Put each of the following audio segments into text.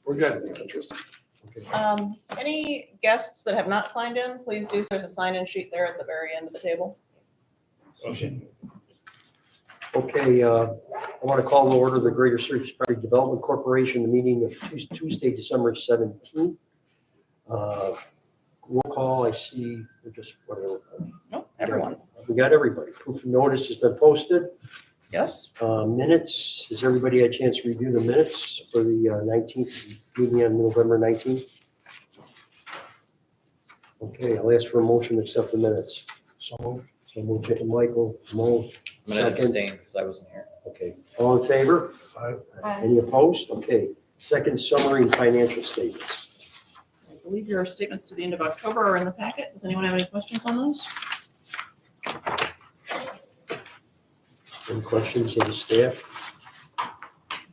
We're good. Okay. Any guests that have not signed in, please do so. There's a sign-in sheet there at the very end of the table. Okay, I want to call to order the Greater Syracuse Property Development Corporation, the meeting of Tuesday, December 17th. Roll call, I see, we're just, whatever. No, everyone. We got everybody. Proof of notice has been posted. Yes. Minutes, has everybody had a chance to review the minutes for the 19th meeting on November 19th? Okay, I'll ask for a motion to accept the minutes. So moved, Michael, Mo. I'm going to abstain because I wasn't here. Okay, all in favor? Aye. Any opposed? Okay, second summary and financial statements. I believe your statements to the end of October are in the packet. Does anyone have any questions on those? Any questions of the staff? All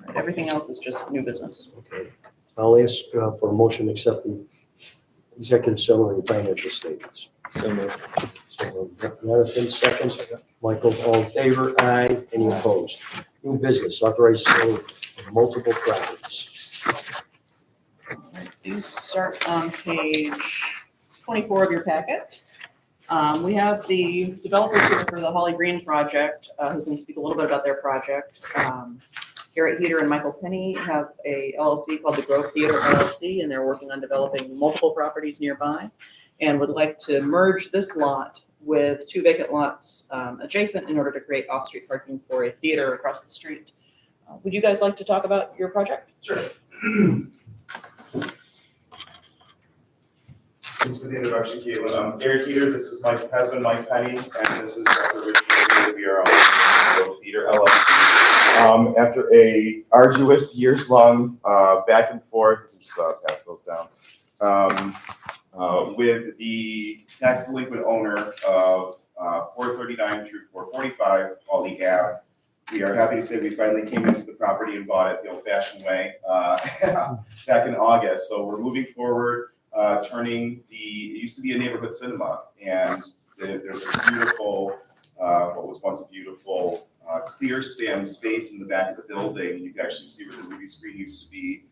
right, everything else is just new business. Okay, I'll ask for a motion to accept the executive summary and financial statements. So moved. So, Jonathan, second. Michael, all in favor? Aye. Any opposed? New business, authorized sale of multiple properties. All right, these start on page 24 of your packet. We have the developers here for the Holly Green project who can speak a little bit about their project. Garrett Heater and Michael Penny have a LLC called the Grove Theater LLC, and they're working on developing multiple properties nearby and would like to merge this lot with two vacant lots adjacent in order to create off-street parking for a theater across the street. Would you guys like to talk about your project? Sure. Thanks for the introduction, Caitlin. I'm Garrett Heater. This is my husband, Mike Penny, and this is Dr. Rich Heater. We are on Grove Theater LLC. After a arduous, years-long back and forth, just pass those down, with the tax delinquent owner of 439 through 445 Holly Ave, we are happy to say we finally came into the property and bought it the old-fashioned way back in August. So we're moving forward, turning it used to be a neighborhood cinema, and there's a beautiful, what was once a beautiful clear span space in the back of the building. You can actually see where the movie screen used to be.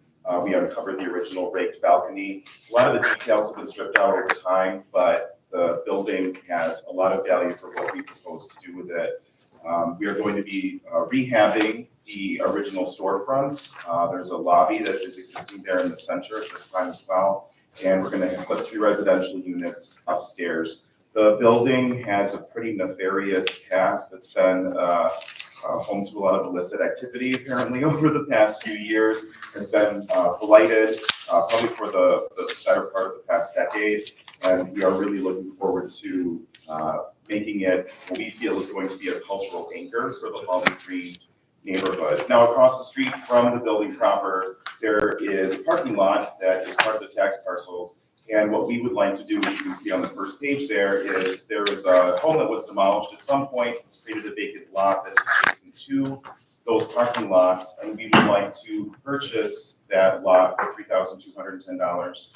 We uncovered the original raked balcony. A lot of the details have been stripped out over time, but the building has a lot of value for what we propose to do with it. We are going to be rehabbing the original storefronts. There's a lobby that is existing there in the center at this time as well. And we're going to put 3 residential units upstairs. The building has a pretty nefarious past that's been home to a lot of illicit activity apparently over the past few years, has been blighted probably for the better part of the past decade. And we are really looking forward to making it what we feel is going to be a cultural anchor for the Holly Green neighborhood. Now, across the street from the building proper, there is a parking lot that is part of the tax parcels. And what we would like to do, which you can see on the first page there was a home that was demolished at some point. It's created a vacant lot that's adjacent to those parking lots. And we would like to purchase that lot for $3,210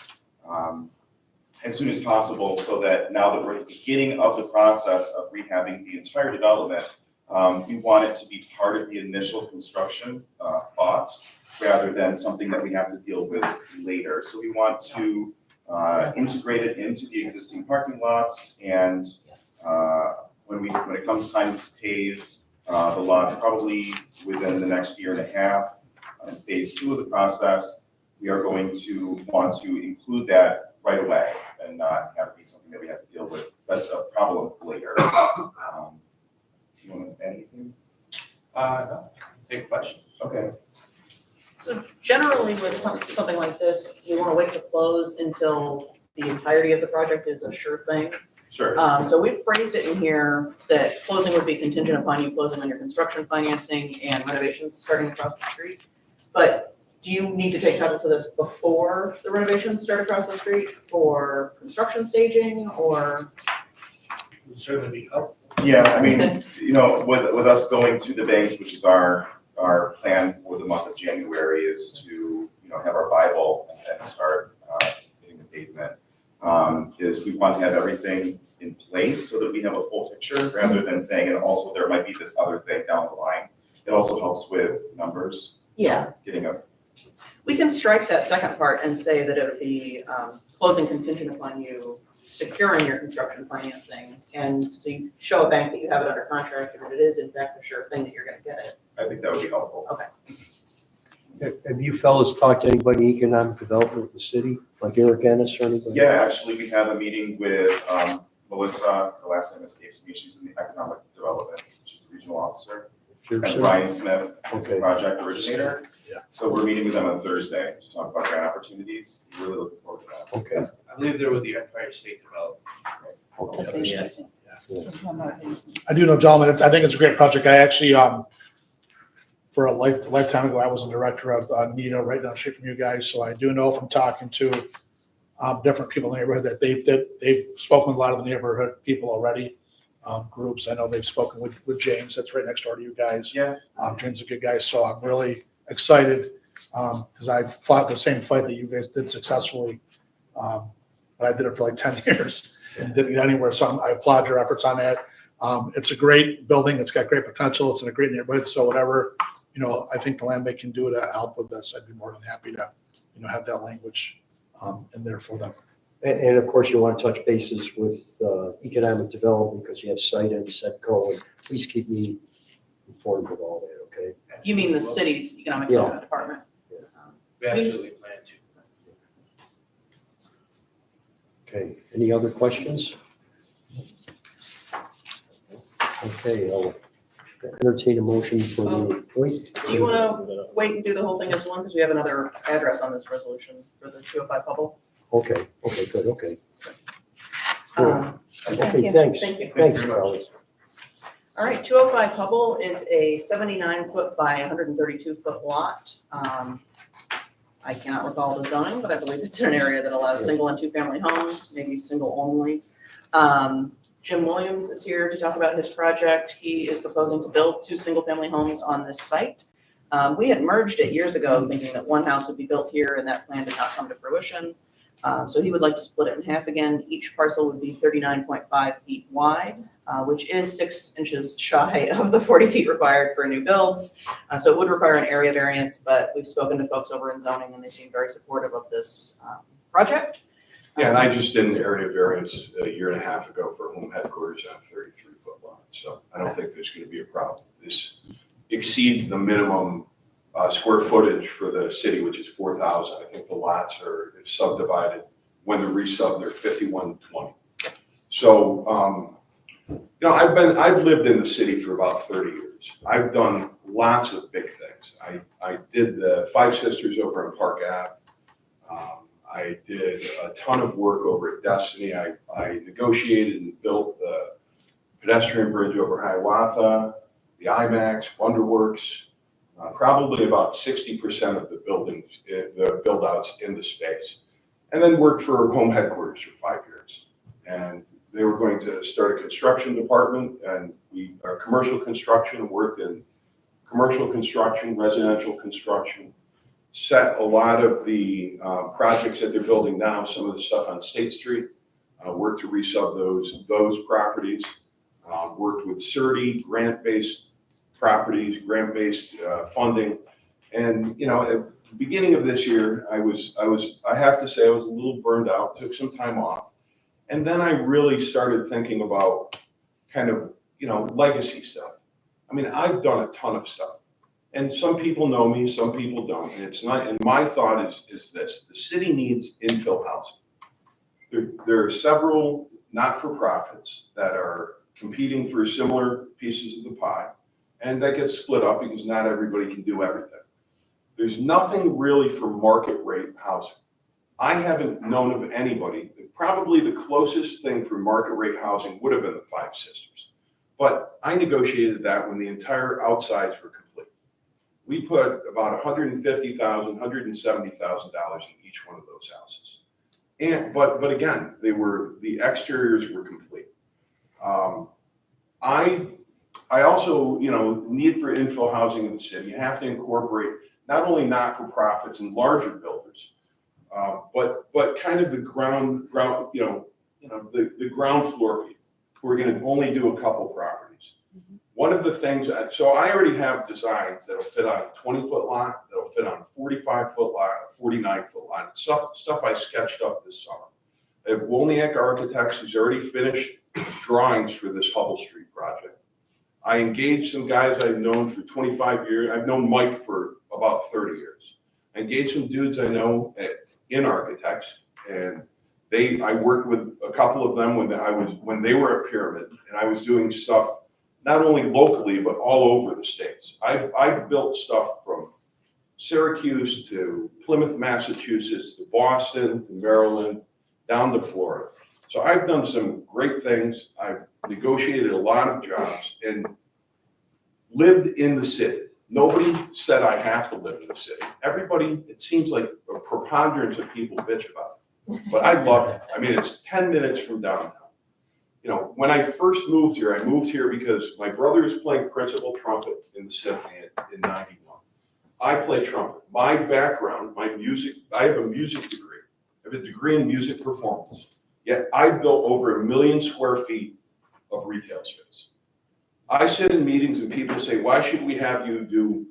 as soon as possible, so that now that we're at the beginning of the process of rehabbing the entire development, we want it to be part of the initial construction thought rather than something that we have to deal with later. So we want to integrate it into the existing parking lots, and when it comes time to pave the lots, probably within the next year and a half, in phase 2 of the process, we are going to want to include that right away and not have it be something that we have to deal with. That's a problem later. Do you want to add anything? No. Take a question. Okay. So generally with something like this, you want to wait to close until the entirety of the project is a sure thing. Sure. So we've phrased it in here that closing would be contingent upon you closing on your construction financing and renovations starting across the street. But do you need to take title to this before the renovations start across the street for construction staging, or? Would certainly be helpful. Yeah, I mean, with us going to the banks, which is our plan for the month of January, is to have our Bible and start getting the pavement. Is we want to have everything in place so that we have a full picture, rather than saying, and also there might be this other thing down the line. It also helps with numbers. Yeah. getting a, We can strike that second part and say that it would be closing contingent upon you securing your construction financing. And so you show a bank that you have it under contract, and that it is in fact a sure thing that you're gonna get it. I think that would be helpful. Have you fellas talked to anybody in economic development with the city, like Eric Ennis or anybody? Yeah, actually, we had a meeting with Melissa, her last name escapes me, she's in the economic development, she's the regional officer. Sure, And sir. Ryan Smith is the Okay. project originator. Yeah. So we're meeting with them on Thursday to talk about grant opportunities. Really looking forward to that. Okay. I believe they're with the Empire State Development. Okay. Yes. I do know, gentlemen, I think it's a great project. I actually, for a lifetime ago, I was a director of NIDA right down the street from you guys. So I do know from talking to different people in the neighborhood that they've spoken with a lot of the neighborhood people already, groups. I know they've spoken with James, that's right next door to you guys. Yeah. James is a good guy, so I'm really excited because I fought the same fight that you guys did successfully. But I did it for like 10 years and didn't get anywhere. So I applaud your efforts on that. It's a great building. It's got great potential. It's in a great neighborhood. So whatever, I think the land bank can do to help with this, I'd be more than happy to, have that language in there for them. And of course, you want to touch bases with economic development because you have site and SETCO, and please keep me informed of all that, okay? You mean the city's economic Yeah. development department? We absolutely plan to. Okay, any other questions? Okay, I'll entertain a motion for the, wait. Do you wanna wait and do the whole thing as one? Because we have another address on this resolution for the 205 Hubble. Okay, good, okay. Um, Okay, thanks. Thank you. Thanks, very much. Carlos. All right, 205 Hubble is a 79-foot by 132-foot lot. I cannot recall the zoning, but I believe it's in an area that allows single and two-family homes, maybe single only. Jim Williams is here to talk about his project. He is proposing to build 2 single-family homes on this site. We had merged it years ago, thinking that one house would be built here, and that plan did not come to fruition. So he would like to split it in half again. Each parcel would be 39.5 feet wide, which is 6 inches shy of the 40 feet required for new builds. So it would require an area variance, but we've spoken to folks over in zoning, and they seem very supportive of this project. Yeah, and I just did an area variance a year and a half ago for home headquarters on a 33-foot lot, so I don't think there's gonna be a problem. This exceeds the minimum square footage for the city, which is 4,000. I think the lots are subdivided. When they're resub, they're 5120. So, I've lived in the city for about 30 years. I've done lots of big things. I did the Five Sisters over in Park Ave. I did a ton of work over at Destiny. I negotiated and built the pedestrian bridge over Hiawatha, the IMAX, Wonderworks, probably about 60% of the buildings, the build outs in the space. And then worked for home headquarters for 5 years. And they were going to start a construction department, and our commercial construction, worked in commercial construction, residential construction, set a lot of the projects that they're building now, some of the stuff on State Street, worked to resub those properties, worked with CERTI, grant-based properties, grant-based funding. And, at the beginning of this year, I have to say I was a little burned out, took some time off. And then I really started thinking about kind of, legacy stuff. I mean, I've done a ton of stuff. And some people know me, some people don't. And it's not, and my thought is this: the city needs infill housing. There are several not-for-profits that are competing for similar pieces of the pie, and that gets split up because not everybody can do everything. There's nothing really for market rate housing. I haven't known of anybody. Probably the closest thing for market rate housing would have been the Five Sisters. But I negotiated that when the entire outsides were complete. We put about $150,000, $170,000 in each one of those houses. But again, the exteriors were complete. I also, need for infill housing in the city. You have to incorporate not only not-for-profits and larger builders, but kind of the ground, the ground floor people who are going to only do a couple properties. one of the things, so I already have designs that'll fit on a 20-foot lot, that'll fit on a 45-foot lot, a 49-foot lot, stuff I sketched up this summer. I have Wolniak Architects, who's already finished drawings for this Hubble Street project. I engaged some guys I've known for 25 years. I've known Mike for about 30 years. I engaged some dudes I know in architects, and I worked with a couple of them when they were at Pyramid, and I was doing stuff not only locally, but all over the States. I built stuff from Syracuse to Plymouth, Massachusetts, to Boston, to Maryland, down to Florida. So I've done some great things. I've negotiated a lot of jobs and lived in the city. Nobody said I have to live in the city. Everybody, it seems like a preponderance of people bitch about it. But I love it. I mean, it's 10 minutes from downtown. You know, when I first moved here, I moved here because my brother was playing principal trumpet in the symphony in 91. I play trumpet. My background, I have a music degree. I have a degree in music performance. Yet I built over 1 million square feet of retail space. I sit in meetings and people say, why should we have, you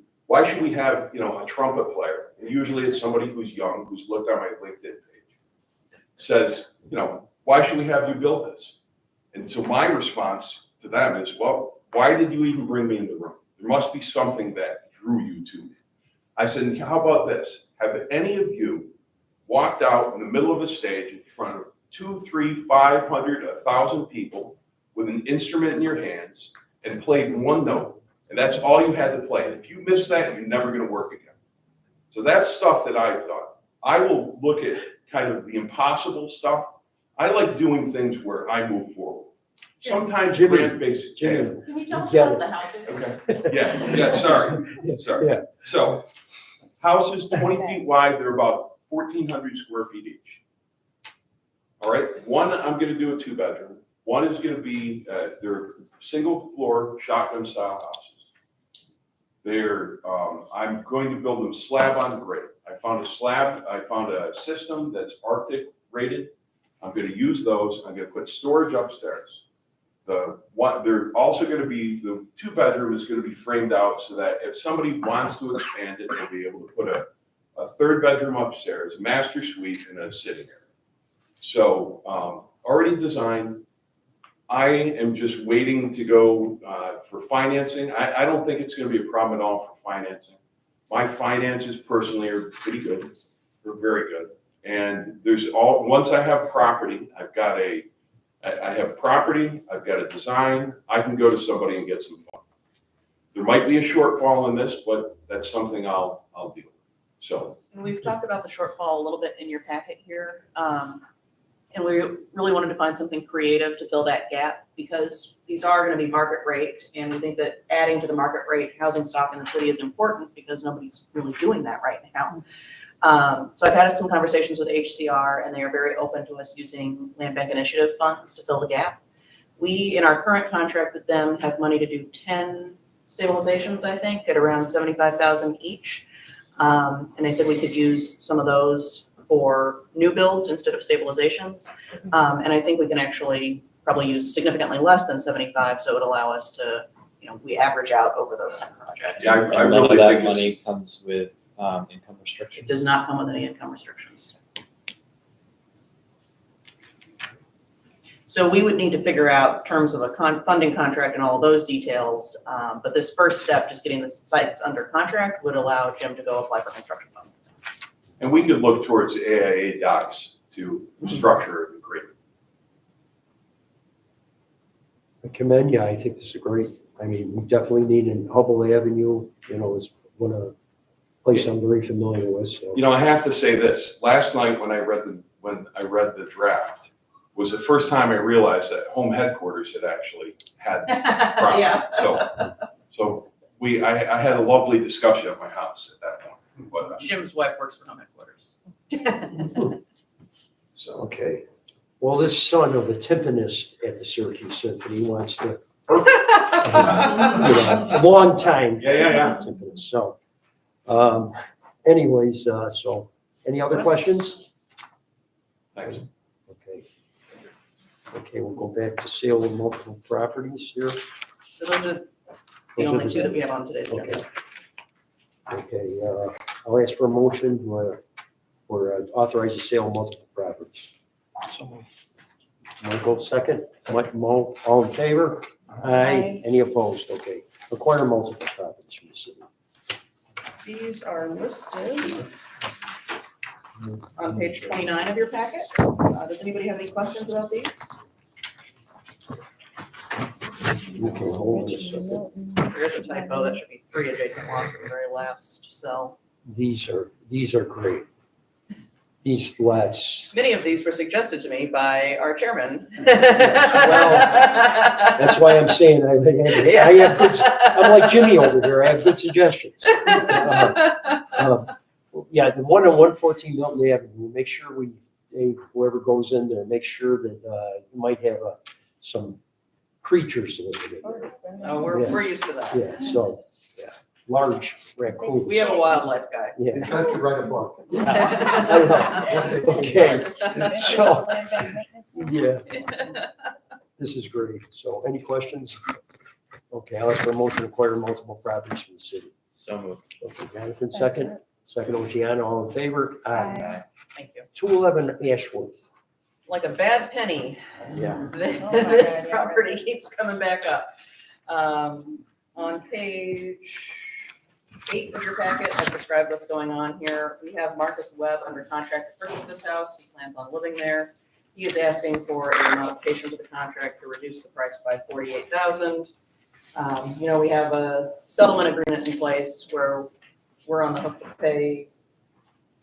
know, a trumpet player? And usually it's somebody who's young, who's looked on my LinkedIn page, says, you know, why should we have you build this? And so my response to them is, well, why did you even bring me in the room? There must be something that drew you to me. I said, how about this? Have any of you walked out in the middle of a stage in front of 200, 300, 500, 1,000 people with an instrument in your hands and played one note, and that's all you had to play? And if you miss that, you're never going to work again. So that's stuff that I've done. I will look at kind of the impossible stuff. I like doing things where I move forward. Sometimes grand basic. Jimmy, Can you tell us Get about it. the houses? Okay, yeah, sorry. Yeah. So, houses 20 feet wide, they're about 1,400 square feet each. All right, one, I'm gonna do a 2-bedroom. One is gonna be, they're single floor shotgun style houses. I'm going to build them slab on grade. I found a system that's Arctic rated. I'm gonna use those. I'm gonna put storage upstairs. They're also gonna be, the 2-bedroom is gonna be framed out so that if somebody wants to expand it, they'll be able to put a 3rd bedroom upstairs, master suite, and a sitting area. So, already designed. I am just waiting to go for financing. I don't think it's gonna be a problem at all for financing. My finances personally are pretty good. They're very good. And once I have property, I have property, I've got a design, I can go to somebody and get some funding. There might be a shortfall in this, but that's something I'll deal with. So. And we've talked about the shortfall a little bit in your packet here. And we really wanted to find something creative to fill that gap because these are going to be market rate. And we think that adding to the market rate housing stock in the city is important because nobody's really doing that right now. So I've had some conversations with HCR and they are very open to us using Land Bank Initiative funds to fill the gap. We, in our current contract with them, have money to do 10 stabilizations, I think, at around $75,000 each. And they said we could use some of those for new builds instead of stabilizations. And I think we can actually probably use significantly less than 75, so it would allow us to, we average out over those 10 projects. Yeah, I And none really of that think money comes with income It restrictions. does not come with any income restrictions. So we would need to figure out terms of a funding contract and all of those details. But this first step, just getting the sites under contract, would allow Jim to go apply for construction funds. And we could look towards AIA docs to structure an agreement. I commend you. I think this is great. I mean, we definitely need in Hubble Avenue, is a place I'm very familiar with, so. I have to say this, last night when I read the draft, was the first time I realized that home headquarters had actually had problems. Yeah. So I had a lovely discussion at my house at that point. But, Jim's wife works for home headquarters. so, Okay. Well, this son of a timpanist at the Syracuse Symphony wants to, long time. Yeah. Timpanist. So, anyways, so any other questions? thanks. Okay, we'll go back to sale of multiple properties here. So those are The only two that we have on today's Okay. agenda. Okay, I'll ask for a motion for authorize the sale of multiple properties. So moved. Michael, second. Mike, Mo, all in favor? Aye. Any opposed? Okay. Acquire multiple properties from the city. These are listed on page 29 of your packet. Does anybody have any questions about these? Okay, hold on a second. There is a typo, that should be 3 adjacent lots at the very last cell. These are great. These lots, Many of these were suggested to me by our chairman. that's why I'm saying I have good, I'm like Jimmy over here, I have good suggestions. Yeah, the one on 114 Milton Avenue, make sure whoever goes in there, make sure that you might have some creatures living in there. Oh, we're used to that. Yeah, so, large raccoons. We have a wildlife guy. Yeah. These guys could write a book. I know. Okay, so, yeah, this is great. So any questions? Okay, I'll ask for a motion to acquire multiple properties from the city. So moved. Okay, Jonathan, second. Second, Oceana, all in favor? Aye. Thank you. 211 Ashworth. Like a bad penny, Yeah. this property keeps coming back up. On page 8 of your packet, I've described what's going on here. We have Marcus Webb under contract to purchase this house. He plans on living there. He is asking for a modification to the contract to reduce the price by $48,000. We have a settlement agreement in place where we're on the hook to pay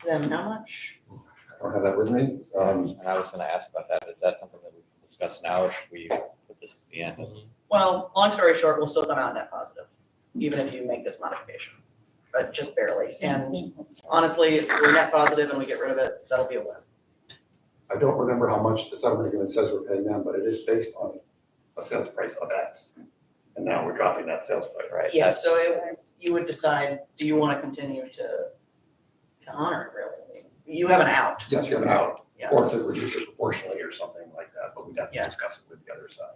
them how much? I don't have that with me. And I was gonna ask about that. Is that something that we can discuss now, or should we put this at the end? Well, long story short, we'll still come out net positive, even if you make this modification, but just barely. And honestly, if we're net positive and we get rid of it, that'll be a win. I don't remember how much the settlement agreement says we're paying them, but it is based on a sales price of X. And now we're dropping that sales price. Right. Yeah, that's- so you would decide, do you want to continue to honor it, really? I mean, you have an out. Yes, you have an out, Yeah. or to reduce it proportionally or something like that, but we'd have to Yeah. discuss it with the other side.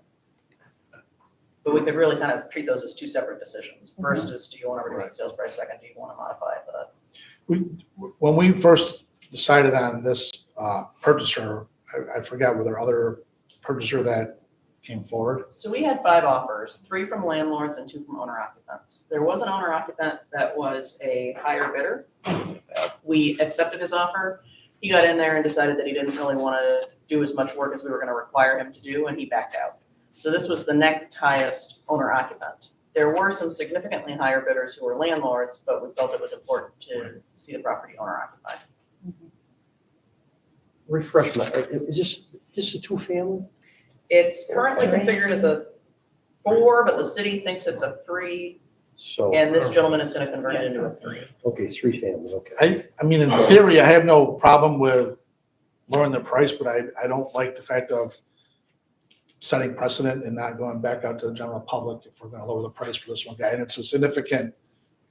But we could really kind of treat those as two separate decisions. First is, do you want to reduce the sales price? Second, do you want to modify the? When we first decided on this purchaser, I forgot, were there other purchaser that came forward? So we had 5 offers, 3 from landlords and 2 from owner occupants. There was an owner occupant that was a higher bidder. We accepted his offer. He got in there and decided that he didn't really want to do as much work as we were going to require him to do, and he backed out. So this was the next highest owner occupant. There were some significantly higher bidders who were landlords, but we felt it was important to see the property owner occupied. Refresh my, is this a 2-family? It's currently configured as a 4, but the city thinks it's a 3, So, and this gentleman is going to convert it into a 3. okay, 3-family, okay. I mean, in theory, I have no problem with lowering the price, but I don't like the fact of setting precedent and not going back out to the general public if we're gonna lower the price for this one guy. And it's a significant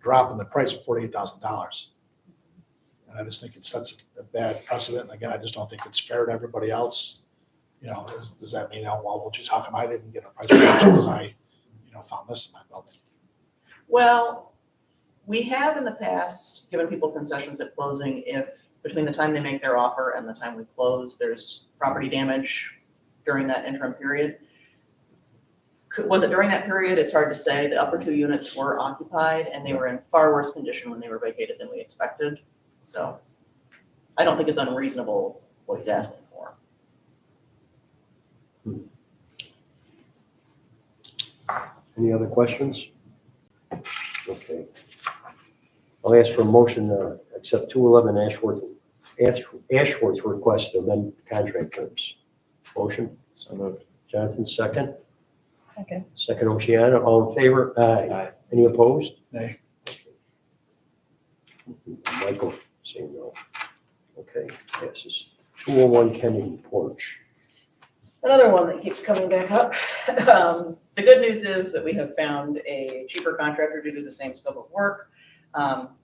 drop in the price of $48,000. And I just think it sets a bad precedent. And again, I just don't think it's fair to everybody else. Does that mean, well, just how come I didn't get a price reduction because I, found this in my building? Well, we have in the past given people concessions at closing if between the time they make their offer and the time we close, there's property damage during that interim period. Was it during that period? It's hard to say. The upper 2 units were occupied and they were in far worse condition when they were vacated than we expected. So I don't think it's unreasonable what he's asking for. Any other questions? Okay. I'll ask for a motion to accept 211 Ashworth request to amend contract terms. Motion, So moved. Jonathan, second. Second. Second, Oceana, all in favor? Aye. Aye. Any opposed? Nay. Michael, saying no. Okay, passes. 201 Kennedy Porch. Another one that keeps coming back up. The good news is that we have found a cheaper contractor to do the same scope of work.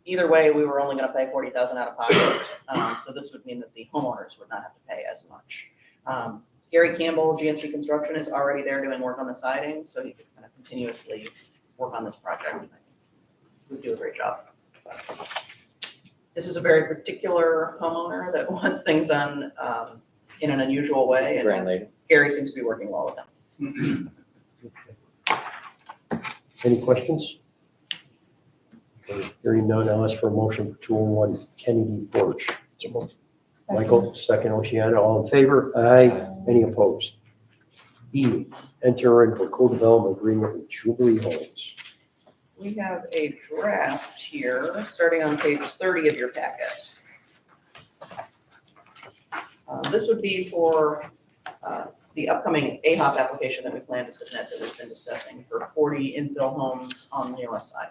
Either way, we were only going to pay $40,000 out of pocket. So this would mean that the homeowners would not have to pay as much. Gary Campbell, GNC Construction, is already there doing work on the siding, so he could kind of continuously work on this project. We do a great job. This is a very particular homeowner that wants things done in an unusual way, and Grand lady. Gary seems to be working well with them. Any questions? Okay, hearing none, I'll ask for a motion for 201 Kennedy Porch. Michael, second Oceana, all in favor? Aye. Any opposed? E, enter into a co-development agreement with Jubilee Homes. We have a draft here, starting on page 30 of your packet. This would be for the upcoming AHOP application that we plan to submit that we've been discussing for 40 infill homes on the north side.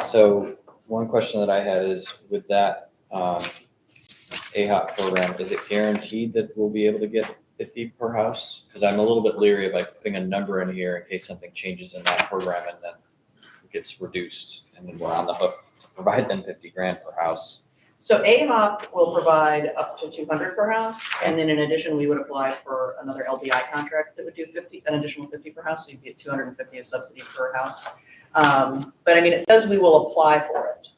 So one question that I had is with that AHOP program, is it guaranteed that we'll be able to get 50 per house? Because I'm a little bit leery of like putting a number in here in case something changes in that program and then it gets reduced and then we're on the hook to provide them 50 grand per house. So AHOP will provide up to 200 per house, and then in addition, we would apply for another LBI contract that would do 50, an additional 50 per house, so you'd get 250 of subsidy per house. But I mean, it says we will apply for it.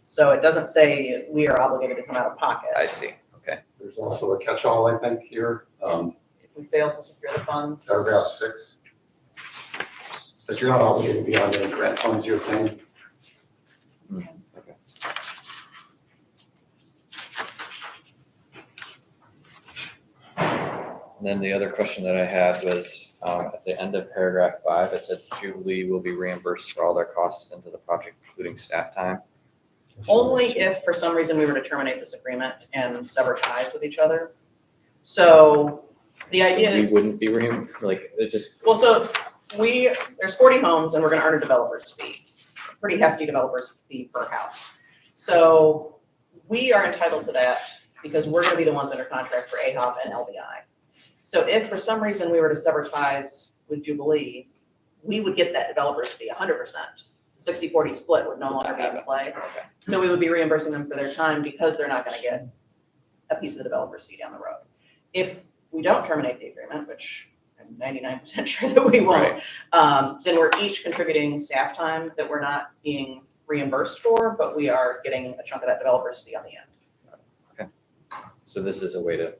So it doesn't say we are obligated to come out of pocket. I see. Okay. There's also a catch-all, I think, here, If we fail to secure the funds. this- paragraph 6. But you're not obligated beyond any grant funds, you're saying? And then the other question that I had was at the end of paragraph 5, it said Jubilee will be reimbursed for all their costs into the project, including staff time. Only if for some reason we were to terminate this agreement and sever ties with each other. So the idea So is, we wouldn't be reimbursed, like, it just, well, so there's 40 homes and we're gonna earn a developer's fee, a pretty hefty developer's fee per house. So we are entitled to that because we're gonna be the ones under contract for AHOP and LBI. So if for some reason we were to sever ties with Jubilee, we would get that developer's fee 100%. 60-40 split would no longer be in play. okay. So we would be reimbursing them for their time because they're not gonna get a piece of the developer's fee down the road. If we don't terminate the agreement, which I'm 99% sure that we won't, then we're each contributing staff time that we're not being reimbursed for, but we are getting a chunk of that developer's fee on the end. So this is a way to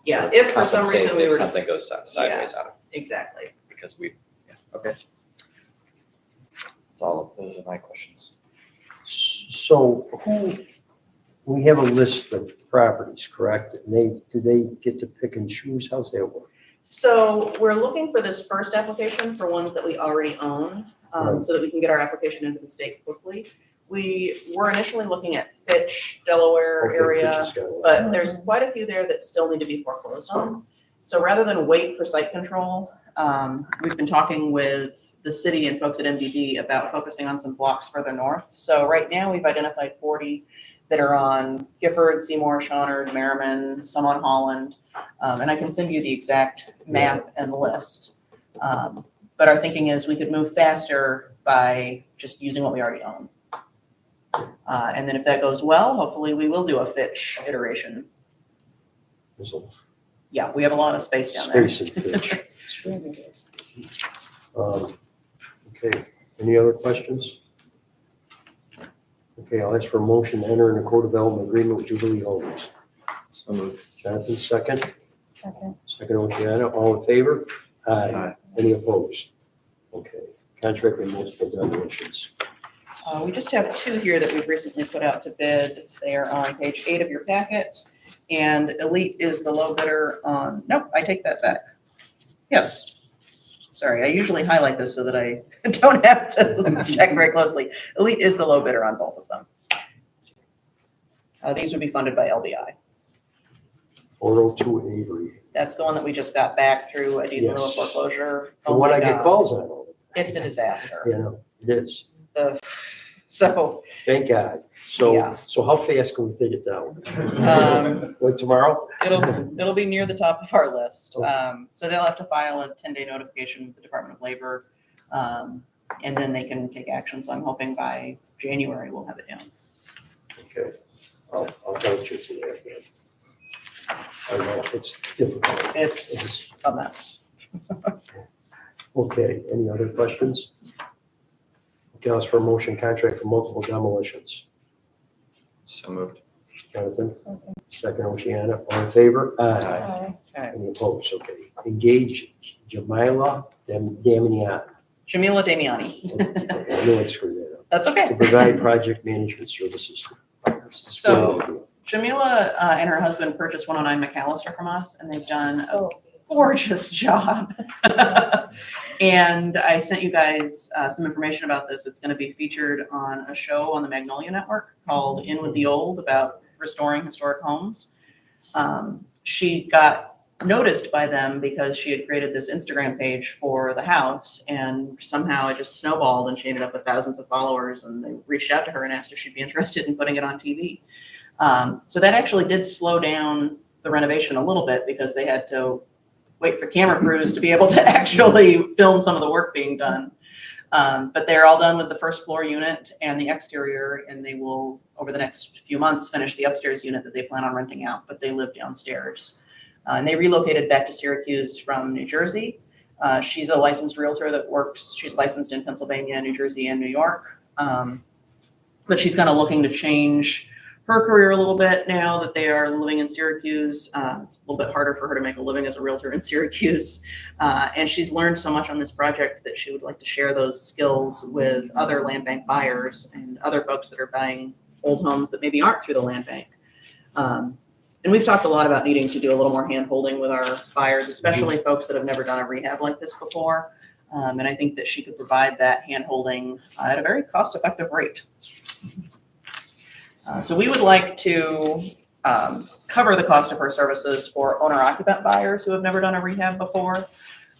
Yeah, sort of if for some compensate reason we if were, to- something goes sideways out of, exactly. because we, yeah, okay. That's all of, those are my questions. So we have a list of properties, correct? And do they get to pick and choose? How's that work? So we're looking for this first application for ones that we already own, so that we can get our application into the state quickly. We were initially looking at Fitch, Delaware Okay, area, Pitcher's got one. but there's quite a few there that still need to be foreclosed on. So rather than wait for site control, we've been talking with the city and folks at MDD about focusing on some blocks further north. So right now, we've identified 40 that are on Gifford, Seymour, Shawnard, Merriman, some on Holland. And I can send you the exact map and list. But our thinking is we could move faster by just using what we already own. And then if that goes well, hopefully we will do a Fitch iteration. There's a Yeah, we have a lot of space down there. space in Pitch. Okay, any other questions? Okay, I'll ask for a motion to enter in a co-development agreement with Jubilee Homes. So moved. Jonathan, second. Second. Second, Oceana, all in favor? Aye. Any opposed? Okay, contract with multiple demolitions. We just have two here that we've recently put out to bid. They are on page 8 of your packet. And Elite is the low bidder on, nope, I take that back. Yes. Sorry, I usually highlight this so that I don't have to check very closely. Elite is the low bidder on both of them. These would be funded by LBI. 402 Avery. That's the one that we just got back through a deed in lieu of Yes. foreclosure. The Oh one my I get God. calls on all It's a disaster. the time. You know, it is. So, Thank God. So, Yeah. so how fast can we take it down? um, Like tomorrow? it'll be near the top of our list. Okay. So they'll have to file a 10-day notification with the Department of Labor. And then they can take action. So I'm hoping by January we'll have it down. Okay, I'll double check to that again. I know, it's difficult. It's a mess. Okay, any other questions? Okay, I'll ask for a motion contract for multiple demolitions. So moved. Jonathan, second Oceana, all in favor? Aye. Any opposed? Okay. Engage Jamila Damiani. Jamila Damiani. Okay, I knew I'd screw that up. That's To okay. provide project management services to buyers. So- Jamila and her husband purchased 109 McAllister from us, and they've done a gorgeous job. And I sent you guys some information about this. It's going to be featured on a show on the Magnolia Network called In with the Old, about restoring historic homes. She got noticed by them because she had created this Instagram page for the house, and somehow it just snowballed and she ended up with thousands of followers, and they reached out to her and asked if she'd be interested in putting it on TV. So that actually did slow down the renovation a little bit because they had to wait for camera crews to be able to actually film some of the work being done. But they're all done with the first floor unit and the exterior, and they will, over the next few months, finish the upstairs unit that they plan on renting out, but they live downstairs. And they relocated back to Syracuse from New Jersey. She's a licensed realtor that works, she's licensed in Pennsylvania, New Jersey, and New York. But she's kind of looking to change her career a little bit now that they are living in Syracuse. It's a little bit harder for her to make a living as a realtor in Syracuse. And she's learned so much on this project that she would like to share those skills with other land bank buyers and other folks that are buying old homes that maybe aren't through the land bank. And we've talked a lot about needing to do a little more hand-holding with our buyers, especially folks that have never done a rehab like this before. And I think that she could provide that hand-holding at a very cost-effective rate. So we would like to cover the cost of her services for owner-occupant buyers who have never done a rehab before.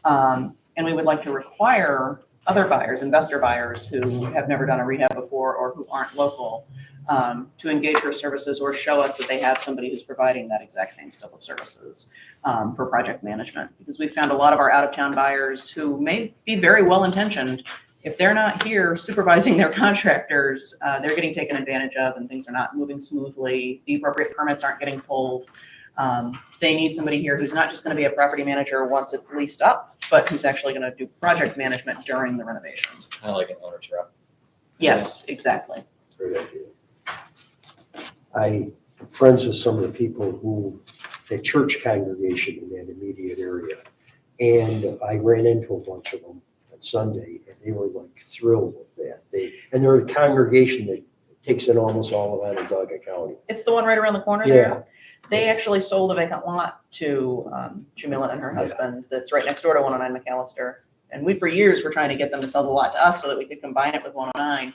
And we would like to require other buyers, investor buyers who have never done a rehab before or who aren't local, to engage her services or show us that they have somebody who's providing that exact same scope of services for project management. Because we've found a lot of our out-of-town buyers who may be very well-intentioned. If they're not here supervising their contractors, they're getting taken advantage of and things are not moving smoothly. The appropriate permits aren't getting pulled. They need somebody here who's not just going to be a property manager once it's leased up, but who's actually going to do project management during the renovation. Kind of like an owner's rep. Yes, exactly. Great idea. I'm friends with some of the people who, the church congregation in that immediate area. And I ran into a bunch of them on Sunday and they were like thrilled with that. And they're a congregation that takes in almost all of Onondaga County. It's the one right around the corner there. They actually sold a vacant lot to Jamila and her husband that's right next door to 109 McAllister. And we, for years, were trying to get them to sell the lot to us so that we could combine it with 109.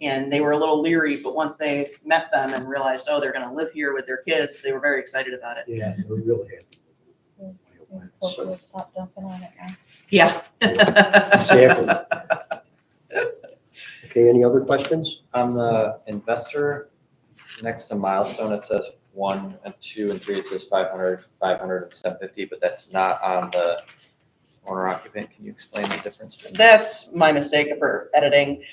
And they were a little leery, but once they met them and realized, oh, they're going to live here with their kids, they were very excited about it. Yeah, they're really happy. Hopefully we'll stop dumping on it now. Yeah. Exactly. Okay, any other questions? On the investor, next to milestone, it says 1 and 2 and 3, it says 500, 500 and 750, but that's not on the owner occupant. Can you explain the difference? That's my mistake of her editing.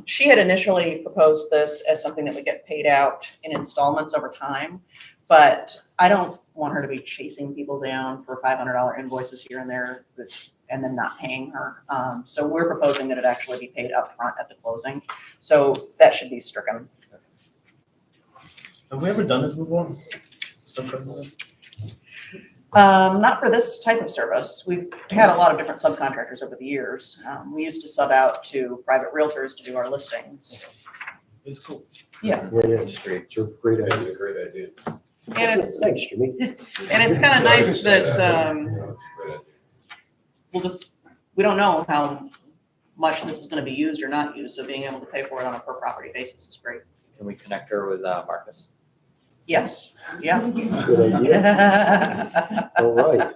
She had initially proposed this as something that would get paid out in installments over time, but I don't want her to be chasing people down for $500 invoices here and there and then not paying her. So we're proposing that it actually be paid up front at the closing. So that should be stricken. Have we ever done this before? Something Not for this type of service. We've had a lot of different subcontractors over the years. We used to sub out to private realtors to do our listings. It's cool. Yeah. It is. It's a great That's idea. a great idea. And it's Thanks, Jimmy. kind of nice that we don't know how much this is going to be used or not used. So being able to pay for it on a per property basis is great. Can we connect her with Marcus? Yes. Yeah. Good idea. All right.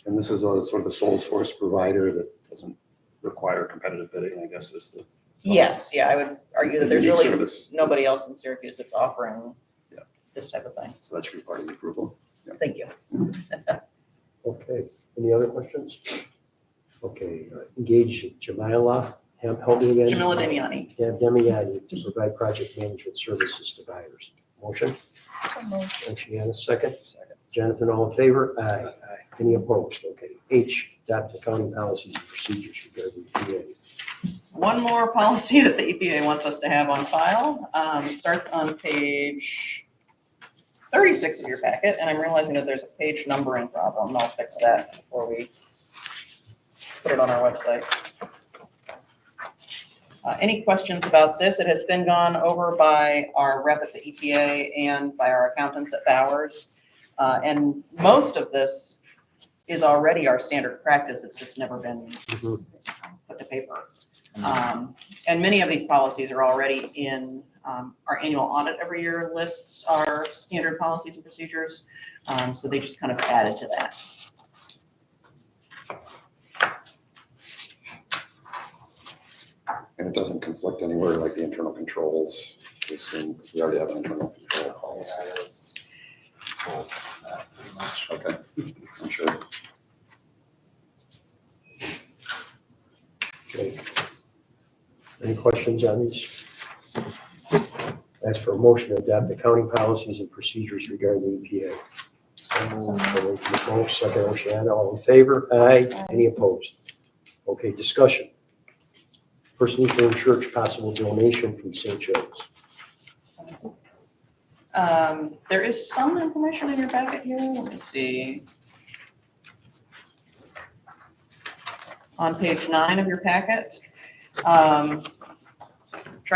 And this is a sort of a sole source provider that doesn't require competitive bidding, I guess is the. Yes. Yeah. I would argue that there's unique really service. nobody else in Syracuse that's offering Yeah. this type of thing. So that should be part of the approval. Thank you. Okay, any other questions? Okay, engage Jamila, help me again. Jamila Damiani. Demiani to provide project management services to buyers. Motion, So moved. Oceana, second. Jonathan, all in favor? Aye. Any opposed? Okay. H, adopt the county policies and procedures regarding EPA. One more policy that the EPA wants us to have on file, starts on page 36 of your packet, and I'm realizing that there's a page numbering problem. I'll fix that before we put it on our website. Any questions about this? It has been gone over by our rep at the EPA and by our accountants at Bowers. And most of this is already our standard practice. It's just never been put to paper. And many of these policies are already in our annual audit every year lists our standard policies and procedures. So they just kind of added to that. And it doesn't conflict anywhere like the internal controls. We already have an internal control policy. Okay, I'm sure. Okay. Any questions on these? Ask for a motion to adopt the county policies and procedures regarding the EPA. So, second, Oceana, all in favor? Aye. Any opposed? Okay, discussion. First Lutheran Church possible donation from St. Joe's. There is some information in your packet here. Let me see. On page 9 of your packet, tried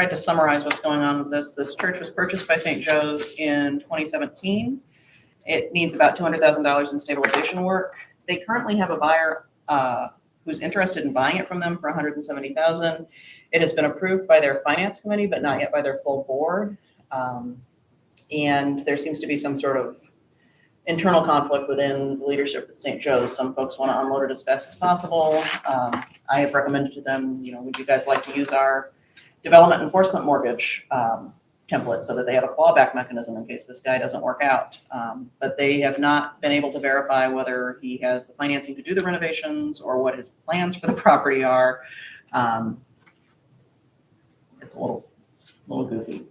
to summarize what's going on with this. This church was purchased by St. Joe's in 2017. It needs about $200,000 in stabilization work. They currently have a buyer who's interested in buying it from them for $170,000. It has been approved by their finance committee, but not yet by their full board. And there seems to be some sort of internal conflict within the leadership at St. Joe's. Some folks want to unload it as fast as possible. I have recommended to them, would you guys like to use our development enforcement mortgage template so that they have a clawback mechanism in case this guy doesn't work out. But they have not been able to verify whether he has the financing to do the renovations or what his plans for the property are. It's a little goofy.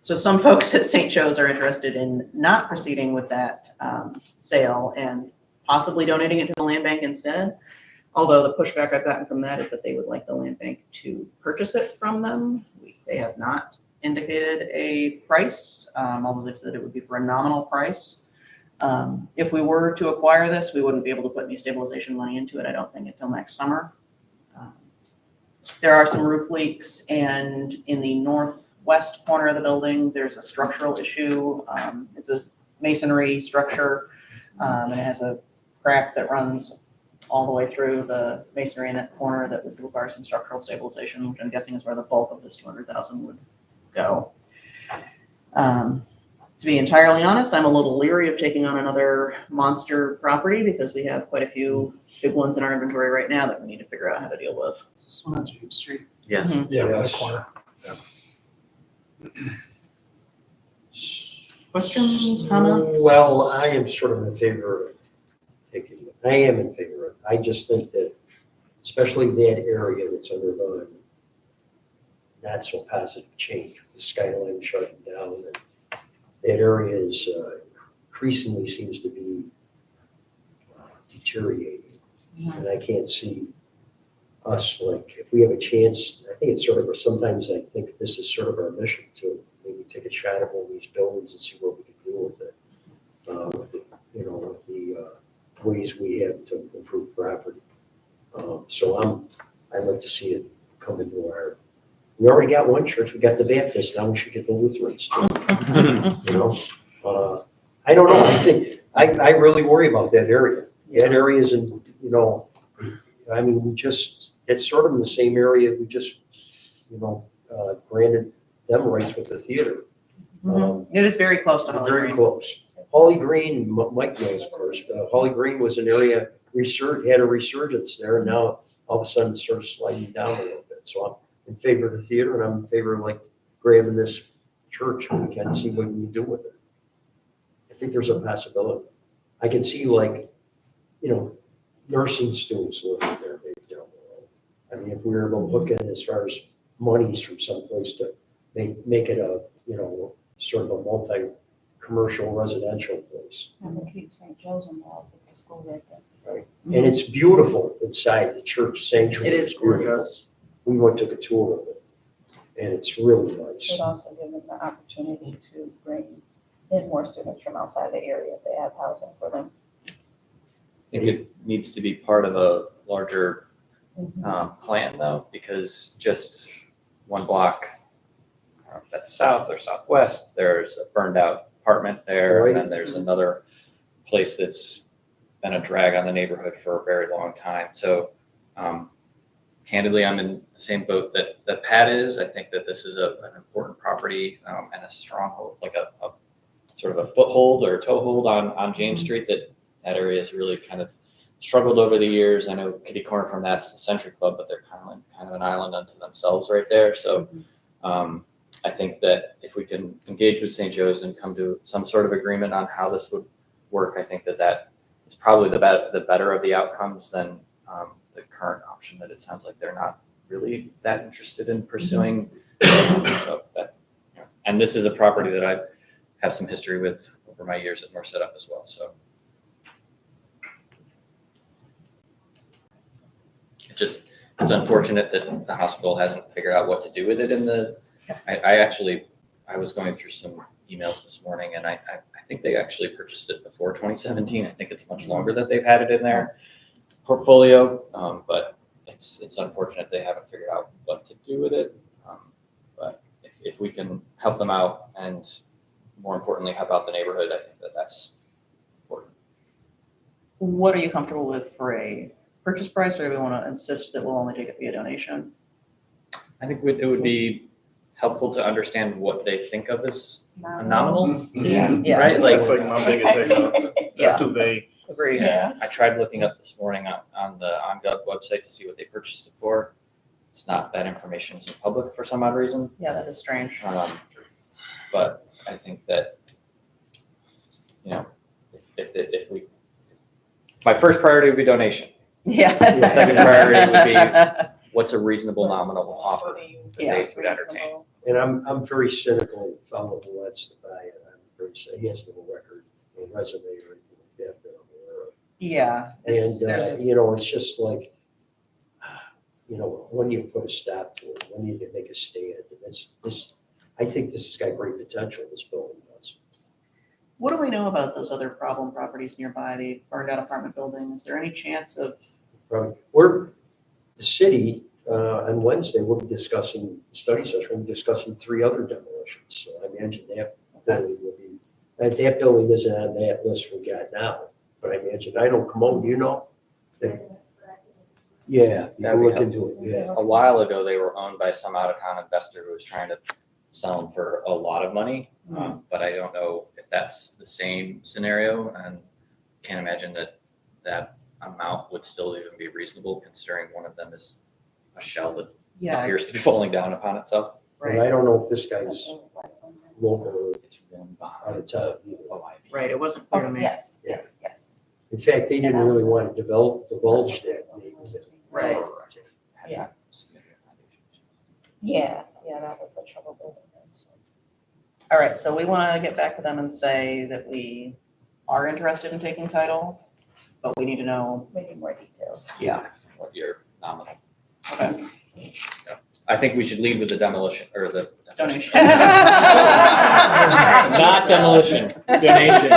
So some folks at St. Joe's are interested in not proceeding with that sale and possibly donating it to the land bank instead. Although the pushback I've gotten from that is that they would like the land bank to purchase it from them. They have not indicated a price, although they've said it would be for a nominal price. If we were to acquire this, we wouldn't be able to put any stabilization money into it, I don't think, until next summer. There are some roof leaks, and in the northwest corner of the building, there's a structural issue. It's a masonry structure, and it has a crack that runs all the way through the masonry in that corner that would require some structural stabilization, which I'm guessing is where the bulk of this 200,000 would go. To be entirely honest, I'm a little leery of taking on another monster property because we have quite a few big ones in our inventory right now that we need to figure out how to deal with. This one on James Street. Yes. Mhm. Yeah, in the Yes. corner. Questions, comments? Well, I am sort of in favor of taking it. I am in favor of it. I just think that, especially that area that's undergone not so positive change, the skyline shutting down, and that area is increasingly seems to be deteriorating. And I can't see us, like, if we have a chance, I think it's sort of, sometimes I think this is sort of our mission to maybe take a shot at one of these buildings and see what we can do with it. With the ways we have to improve property. So I'd like to see it come into our, we already got one church, we got the Baptist, now we should get the Lutherans too. I don't know, I think, I really worry about that area. That area is in, I mean, it's sort of in the same area, we just, granted them rights with the theater. It is very close to Holly Very Green. close. Holly Green, Mike knows, of course, but Holly Green was an area, had a resurgence there, and now all of a sudden it's sort of sliding down a little bit. So I'm in favor of the theater, and I'm in favor of like grabbing this church, and we can see what we can do with it. I think there's a possibility. I can see nursing students living there, maybe down the road. I mean, if we were able to look at it as far as monies from someplace to make it a, sort of a commercial residential place. And we keep St. Joe's involved with the school right there. And it's beautiful inside the church sanctuary. It is gorgeous. We went, took a tour of it, and it's really nice. Should also give them the opportunity to bring in more students from outside the area if they have housing for them. I think it needs to be part of a larger plan though, because just one block, I don't know if that's south or southwest, there's a burned out apartment there, and then there's another place that's been a drag on the neighborhood for a very long time. So candidly, I'm in the same boat that Pat is. I think that this is an important property and a stronghold, like a sort of a foothold or a toehold on James Street that area has really kind of struggled over the years. I know kitty corner from that's the Century Club, but they're kind of an island unto themselves right there. So I think that if we can engage with St. Joe's and come to some sort of agreement on how this would work, I think that is probably the better of the outcomes than the current option that it sounds like they're not really that interested in pursuing. So that, and this is a property that I have some history with over my years at North Setup as well. So it's unfortunate that the hospital hasn't figured out what to do with it I was going through some emails this morning, and I think they actually purchased it before 2017. I think it's much longer that they've had it in their portfolio, but it's unfortunate they haven't figured out what to do with it. But if we can help them out, and more importantly, help out the neighborhood, I think that's important. What are you comfortable with for a purchase price, or do we want to insist that we'll only take it via donation? I think it would be helpful to understand what they think of as a nominal. Yeah. Right? Like, That's like my biggest issue. Yeah. That's too vague. Agreed. I tried looking up this morning on the OnGov website to see what they purchased it for. It's not that information isn't public for some odd reason. Yeah, that is strange. But I think that, if we, my first priority would be donation. Yeah. The second priority would be what's a reasonable nominal offer that Yeah. they would entertain. And I'm very cynical and follow the Let's to buy it. I'm very cynical. He has no record and resume or anything like that that I'm aware of. Yeah. And, There's it's just like, when you put a stop to it, when you can make a stand. I think this has got great potential, this building does. what do we know about those other problem properties nearby, the burned out apartment building? Is there any chance of, Probably, the city, on Wednesday, we'll be discussing, study session, we'll be discussing 3 other demolitions. So I imagine that building will be, that building isn't on that list we got now. But I imagine, I don't come over, Yeah, you That'd can be look into it, yeah. A while ago, they were owned by some out-of-town investor who was trying to sell them for a lot of money. But I don't know if that's the same scenario, and can't imagine that amount would still even be reasonable, considering one of them is a shell that yeah, appears to be falling down upon itself. And right, I don't know if this guy's local or It's one out behind of town. OIB. right, it wasn't clear to Oh, me. yes, Yeah. yes. In fact, they didn't really want to divulge that. Right. Yeah. Yeah, that was a trouble building. So. All right, so we want to get back to them and say that we are interested in taking title, but we need to know, We need more details. yeah, What your nominal. okay, I think we should lead with the demolition, or the. donation. Not demolition, donation.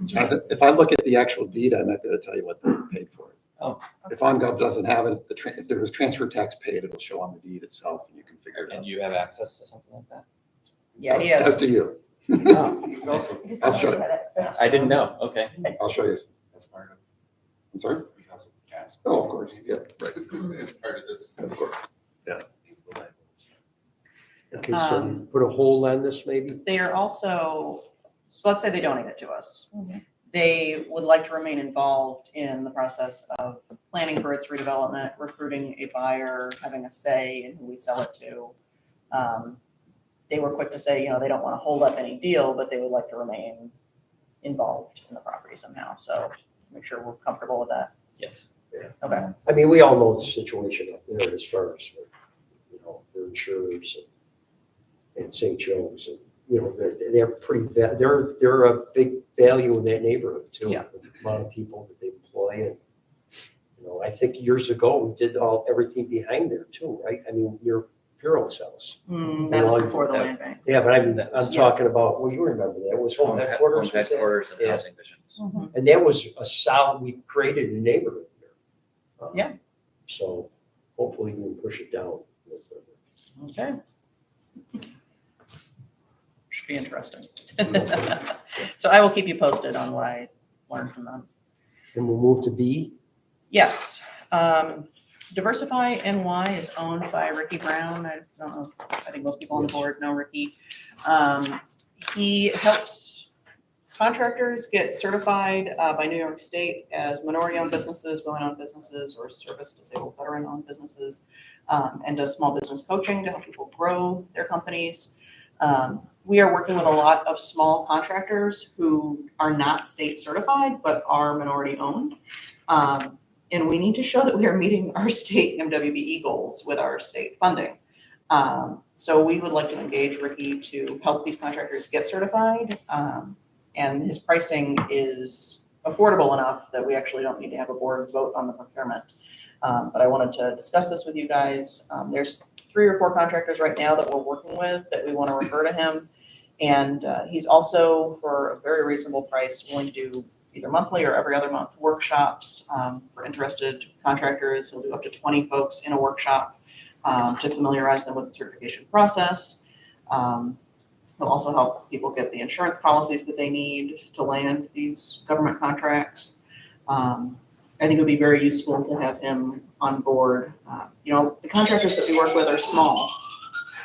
Jonathan, if I look at the actual deed, I might be able to tell you what they paid for it. Oh. If OnGov doesn't have it, if there was transfer tax paid, it'll show on the deed itself, and you can figure it And out. you have access to something like that? Yeah, he As has, do you. Oh, Just I'll tell us show you. what it says. I didn't know, okay. I'll show you. That's part of, I'm sorry? because of gas. Oh, of course, yeah, right, It's part of this. of course. Okay, so put a hold on this maybe? they are also, so let's say they donate it to us. Mhm. They would like to remain involved in the process of planning for its redevelopment, recruiting a buyer, having a say in who we sell it to. They were quick to say, they don't want to hold up any deal, but they would like to remain involved in the property somehow. So make sure we're comfortable with that. Yes. Okay. I mean, we all know the situation up there as far as, their insurers and St. Joe's. And you know, they're pretty, they're a big value in that neighborhood too. Yeah. With the amount of people that they employ and, you know, I think years ago, we did everything behind there too, right? I mean, your Bureau's house. That was before the land bank. Yeah, but I'm That was- talking about, well, you remember that, it was home headquarters. was that? Headquarters and Yeah. housing visions. And that was a solid, we created a neighborhood there. Yeah. So hopefully we can push it down a little further. Okay. Should be interesting. So I will keep you posted on what I learned from them. And we'll move to B. Yes. Diversify NY is owned by Ricky Brown. I don't know, I think most people on the board know Ricky. He helps contractors get certified by New York State as minority-owned businesses, women-owned businesses, or service-disabled veteran-owned businesses, and does small business coaching to help people grow their companies. We are working with a lot of small contractors who are not state certified, but are minority-owned. And we need to show that we are meeting our state MWBE goals with our state funding. So we would like to engage Ricky to help these contractors get certified. And his pricing is affordable enough that we actually don't need to have a board vote on the procurement. But I wanted to discuss this with you guys. There's 3 or 4 contractors right now that we're working with that we want to refer to him. And he's also, for a very reasonable price, willing to do either monthly or every other month workshops for interested contractors. He'll do up to 20 folks in a workshop to familiarize them with the certification process. He'll also help people get the insurance policies that they need to land these government contracts. I think it would be very useful to have him on board. You know, the contractors that we work with are small.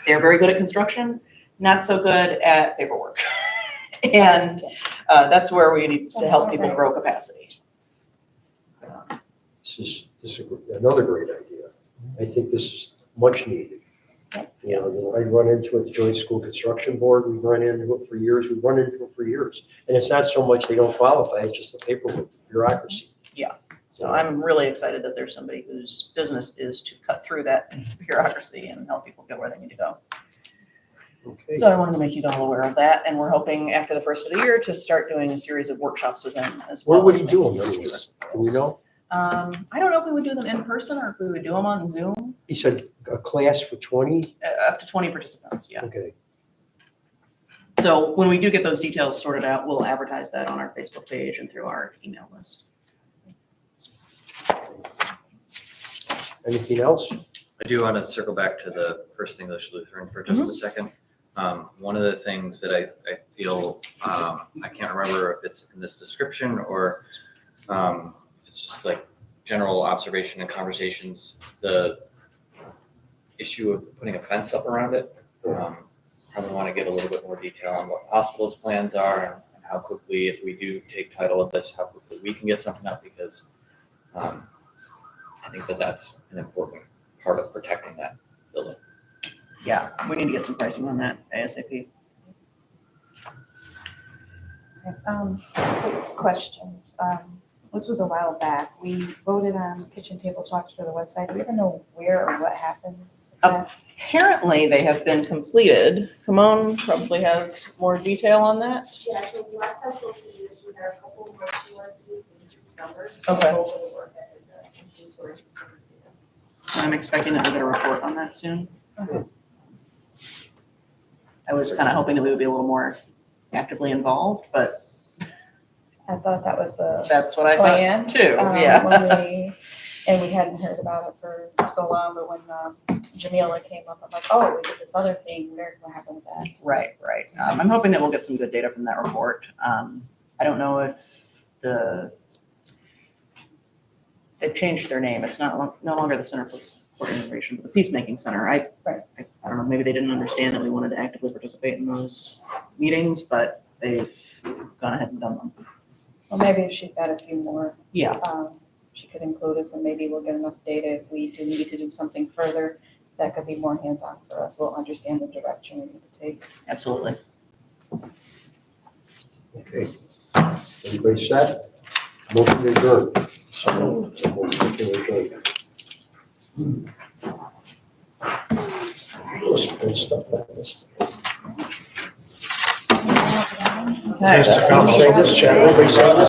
They're very good at construction, not so good at paperwork. And that's where we need to help people grow capacity. This is another great idea. I think this is much needed. You know, I run into it, the Joint School Construction Board, we've run into it for years, we've run into it for years. And it's not so much they don't qualify, it's just the paperwork, bureaucracy. So I'm really excited that there's somebody whose business is to cut through that bureaucracy and help people get where they need to go. Okay. So I wanted to make you all aware of that, and we're hoping after the first of the year to start doing a series of workshops with him as well. Where would he as do making them a few anyways? Do referrals. we know? I don't know if we would do them in person or if we would do them on Zoom, He said a class for 20? up to 20 participants, yeah. Okay. So when we do get those details sorted out, we'll advertise that on our Facebook page and through our email list. Anything else? I do want to circle back to the First English Lutheran for just a second. One of the things that I feel, I can't remember if it's in this description or it's just like general observation and conversations, the issue of putting a fence up around it. Probably want to get a little bit more detail on what hospital's plans are and how quickly, if we do take title of this, how quickly we can get something up, because I think that that's an important part of protecting that building. Yeah, we need to get some pricing on that ASAP. Quick question. This was a while back. We voted on kitchen table talks for the west side. Do we ever know where or what happened? with that? Apparently, they have been completed. Kimon probably has more detail on that. Yeah, so last I spoke to you, she had a couple more she wanted to do to increase numbers. Okay. Hopefully work that in the increase source. So I'm expecting that we'll get a report on that soon. I was kind of hoping that we would be a little more actively involved, but I thought that was the that's what I plan. thought too, when yeah. And we hadn't heard about it for so long, but when Jamila came up, I'm like, oh, we did this other thing, what happened with that? Right. I'm hoping that we'll get some good data from that report. I don't know if they've changed their name. It's no longer the Center for Integration, but the Peacemaking Center. I don't know, maybe they didn't understand that we wanted to actively participate in those meetings, but they've gone ahead and done them. Well, maybe if she's got a few more, Yeah, she could include us, and maybe we'll get enough data if we do need to do something further. That could be more hands-on for us. We'll understand the direction we need to take. absolutely. Okay. Everybody set? Motion to adjourn. So, motion to adjourn. Good stuff like this. Okay. Just took off, I was hoping to chat.